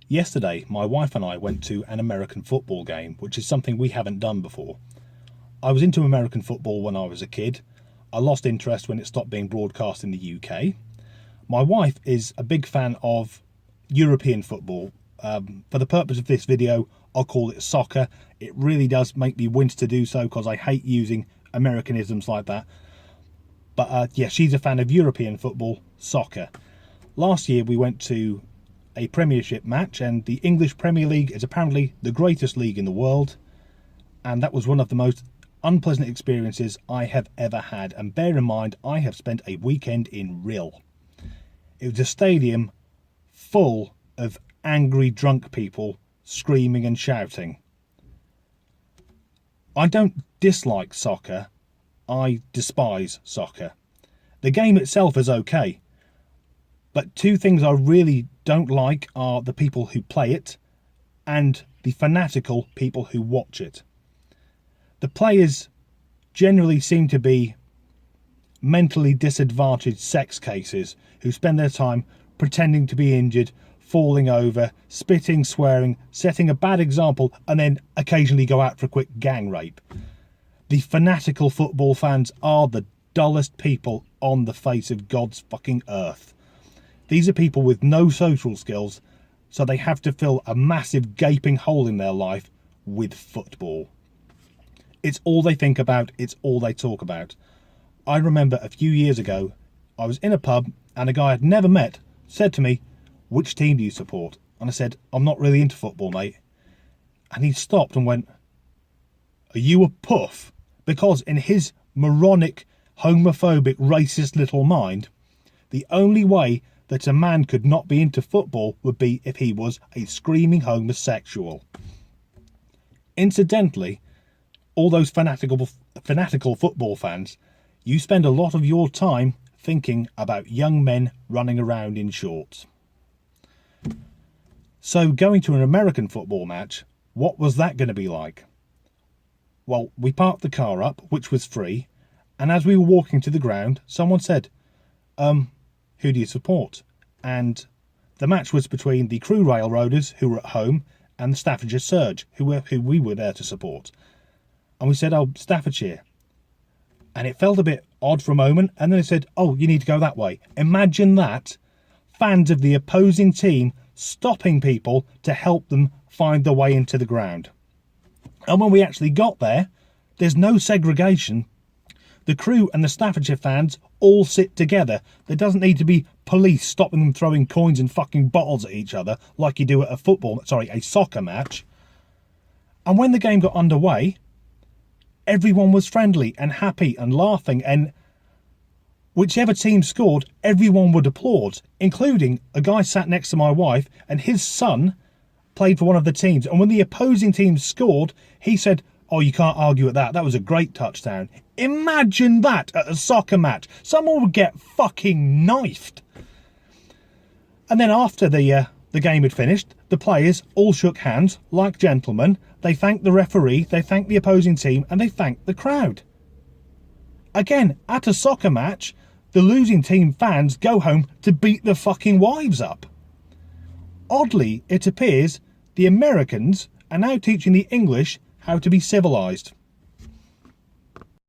Yesterday, my wife and I went to an American football game, which is something we haven't done before. I was into American football when I was a kid. I lost interest when it stopped being broadcast in the UK. My wife is a big fan of European football. For the purpose of this video, I'll call it soccer. It really does make me wince to do so because I hate using Americanisms like that. But yeah, she's a fan of European football, soccer. Last year we went to a Premiership match, and the English Premier League is apparently the greatest league in the world, and that was one of the most unpleasant experiences I have ever had. And bear in mind, I have spent a weekend in Rhyl. It was a stadium full of angry drunk people screaming and shouting. I don't dislike soccer, I despise soccer. The game itself is okay, but two things I really don't like are the people who play it and the fanatical people who watch it. The players generally seem to be mentally disadvantaged sex cases who spend their time pretending to be injured, falling over, spitting, swearing, setting a bad example, and then occasionally go out for a quick gang rape. The fanatical football fans are the dullest people on the face of God's fucking earth. These are people with no social skills, so they have to fill a massive gaping hole in their life with football. It's all they think about, it's all they talk about. I remember a few years ago, I was in a pub and a guy I'd never met said to me, "Which team do you support?" And I said, "I'm not really into football, mate." And he stopped and went, "Are you a puff?" Because in his moronic, homophobic, racist little mind, the only way that a man could not be into football would be if he was a screaming homosexual. Incidentally, all those fanatical football fans, you spend a lot of your time thinking about young men running around in shorts. So going to an American football match, what was that going to be like? Well, we parked the car up, which was free, and as we were walking to the ground, someone said, "Who do you support?" And the match was between the Crewe Railroaders, who were at home, and the Staffordshire Surge, who we were there to support. And we said, "Oh, Staffordshire." And it felt a bit odd for a moment, and then they said, "Oh, you need to go that way." Imagine that. Fans of the opposing team stopping people to help them find their way into the ground. And when we actually got there, there's no segregation. The Crewe and the Staffordshire fans all sit together. There doesn't need to be police stopping them throwing coins and fucking bottles at each other like you do at a soccer match. And when the game got underway, everyone was friendly and happy and laughing, and whichever team scored, everyone would applaud, including a guy sat next to my wife, and his son played for one of the teams. And when the opposing team scored, he said, "Oh, you can't argue at that. That was a great touchdown." Imagine that at a soccer match. Someone would get fucking knifed. And then after the game had finished, the players all shook hands like gentlemen. They thanked the referee, they thanked the opposing team, and they thanked the crowd. Again, at a soccer match, the losing team fans go home to beat their fucking wives up. Oddly, it appears the Americans are now teaching the English how to be civilised.